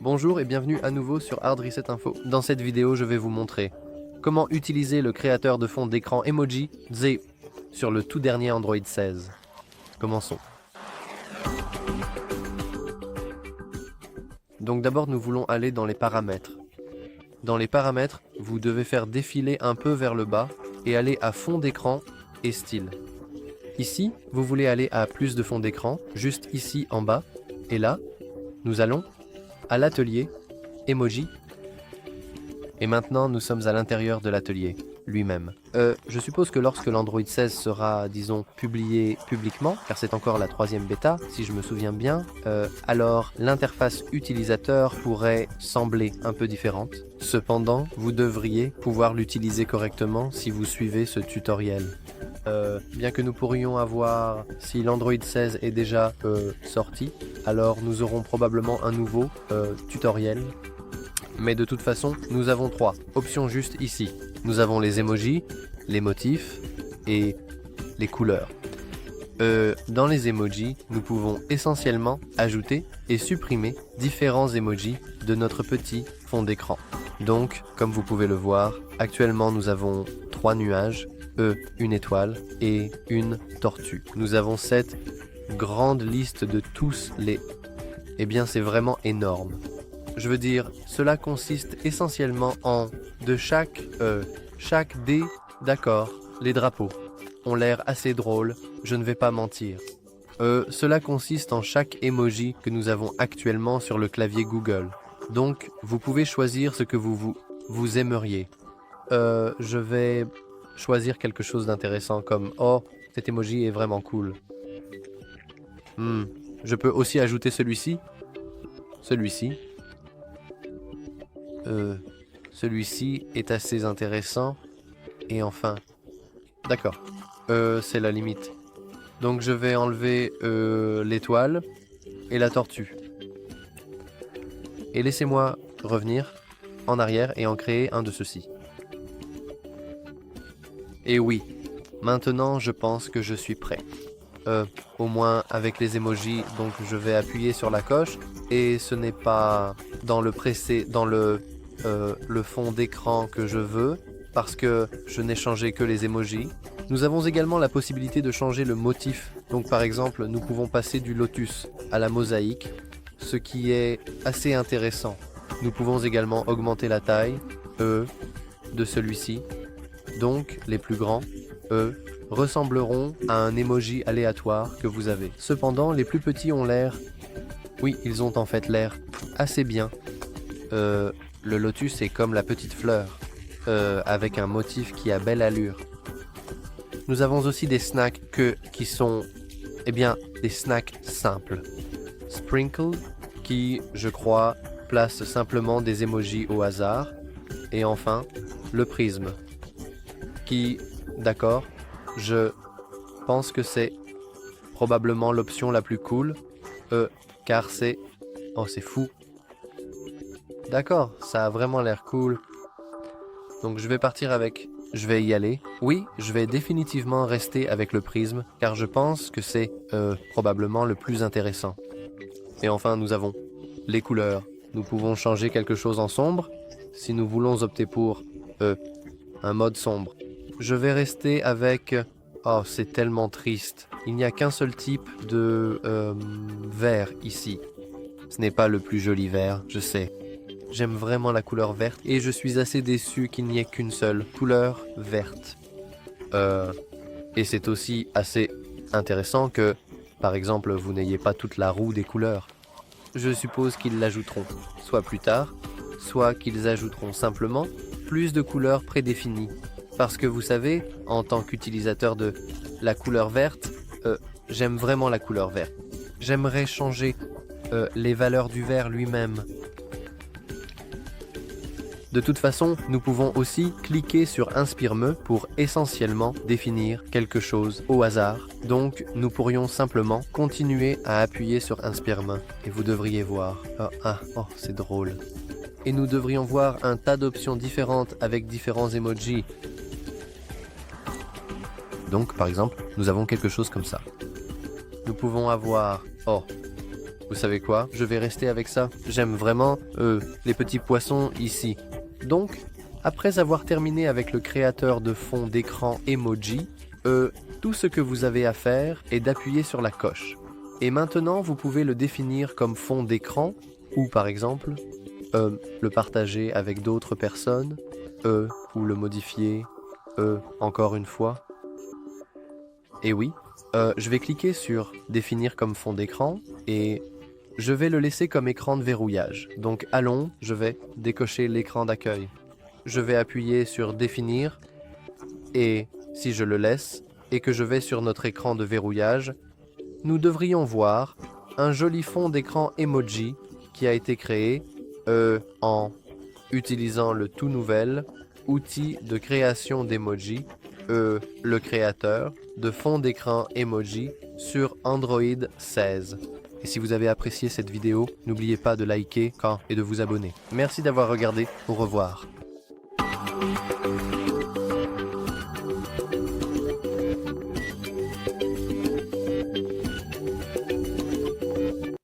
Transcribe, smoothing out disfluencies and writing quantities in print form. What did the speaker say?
Bonjour et bienvenue à nouveau sur Hard Reset Info. Dans cette vidéo, je vais vous montrer comment utiliser le créateur de fond d'écran emoji Zé sur le tout dernier Android 16. Commençons. Donc d'abord, nous voulons aller dans les paramètres. Dans les paramètres, vous devez faire défiler un peu vers le bas et aller à fond d'écran et style. Ici, vous voulez aller à plus de fond d'écran, juste ici en bas. Et là, nous allons à l'atelier, emoji. Et maintenant, nous sommes à l'intérieur de l'atelier lui-même. Je suppose que lorsque l'Android 16 sera, disons, publié publiquement, car c'est encore la 3e bêta, si je me souviens bien, alors l'interface utilisateur pourrait sembler un peu différente. Cependant, vous devriez pouvoir l'utiliser correctement si vous suivez ce tutoriel. Bien que nous pourrions avoir, si l'Android 16 est déjà sorti, alors nous aurons probablement un nouveau tutoriel. Mais de toute façon, nous avons 3 options juste ici. Nous avons les emojis, les motifs et les couleurs. Dans les emojis, nous pouvons essentiellement ajouter et supprimer différents emojis de notre petit fond d'écran. Donc, comme vous pouvez le voir, actuellement nous avons 3 nuages, une étoile et une tortue. Nous avons cette grande liste de tous les... Eh bien, c'est vraiment énorme. Je veux dire, cela consiste essentiellement en de chaque dé, d'accord, les drapeaux ont l'air assez drôles, je ne vais pas mentir. Cela consiste en chaque emoji que nous avons actuellement sur le clavier Google. Donc, vous pouvez choisir ce que vous aimeriez. Je vais choisir quelque chose d'intéressant comme « Oh, cet emoji est vraiment cool ». Je peux aussi ajouter celui-ci. Celui-ci. Celui-ci est assez intéressant. Et enfin... D'accord. C'est la limite. Donc je vais enlever l'étoile et la tortue. Et laissez-moi revenir en arrière et en créer un de ceux-ci. Et oui, maintenant je pense que je suis prêt. Au moins avec les emojis, donc je vais appuyer sur la coche. Et ce n'est pas dans le fond d'écran que je veux, parce que je n'ai changé que les emojis. Nous avons également la possibilité de changer le motif. Donc par exemple, nous pouvons passer du lotus à la mosaïque, ce qui est assez intéressant. Nous pouvons également augmenter la taille, de celui-ci. Donc les plus grands, ressembleront à un emoji aléatoire que vous avez. Cependant, les plus petits ont l'air... Oui, ils ont en fait l'air assez bien. Le lotus est comme la petite fleur, avec un motif qui a belle allure. Nous avons aussi des snacks qui sont, eh bien, des snacks simples. Sprinkle, qui, je crois, place simplement des emojis au hasard. Et enfin, le prisme, qui, d'accord, je pense que c'est probablement l'option la plus cool, car c'est... Oh, c'est fou. D'accord, ça a vraiment l'air cool. Donc je vais partir avec... Je vais y aller. Oui, je vais définitivement rester avec le prisme, car je pense que c'est probablement le plus intéressant. Et enfin, nous avons les couleurs. Nous pouvons changer quelque chose en sombre, si nous voulons opter pour un mode sombre. Je vais rester avec... Oh, c'est tellement triste. Il n'y a qu'un seul type de vert ici. Ce n'est pas le plus joli vert, je sais. J'aime vraiment la couleur verte et je suis assez déçu qu'il n'y ait qu'une seule couleur verte. Et c'est aussi assez intéressant que, par exemple, vous n'ayez pas toute la roue des couleurs. Je suppose qu'ils l'ajouteront, soit plus tard, soit qu'ils ajouteront simplement plus de couleurs prédéfinies. Parce que vous savez, en tant qu'utilisateur de la couleur verte, j'aime vraiment la couleur verte. J'aimerais changer les valeurs du vert lui-même. De toute façon, nous pouvons aussi cliquer sur Inspire-me pour essentiellement définir quelque chose au hasard. Donc, nous pourrions simplement continuer à appuyer sur Inspire-me. Et vous devriez voir. Oh, c'est drôle. Et nous devrions voir un tas d'options différentes avec différents emojis. Donc, par exemple, nous avons quelque chose comme ça. Nous pouvons avoir... Oh, Vous savez quoi? Je vais rester avec ça. J'aime vraiment, les petits poissons ici. Donc, après avoir terminé avec le créateur de fond d'écran emoji, tout ce que vous avez à faire est d'appuyer sur la coche. Et maintenant, vous pouvez le définir comme fond d'écran, ou par exemple, le partager avec d'autres personnes, ou le modifier, encore une fois. Et oui, je vais cliquer sur définir comme fond d'écran, et je vais le laisser comme écran de verrouillage. Donc allons, je vais décocher l'écran d'accueil. Je vais appuyer sur définir, et si je le laisse, et que je vais sur notre écran de verrouillage, nous devrions voir un joli fond d'écran emoji qui a été créé en utilisant le tout nouvel outil de création d'emoji, le créateur de fond d'écran emoji sur Android 16. Et si vous avez apprécié cette vidéo, n'oubliez pas de liker et de vous abonner. Merci d'avoir regardé, au revoir.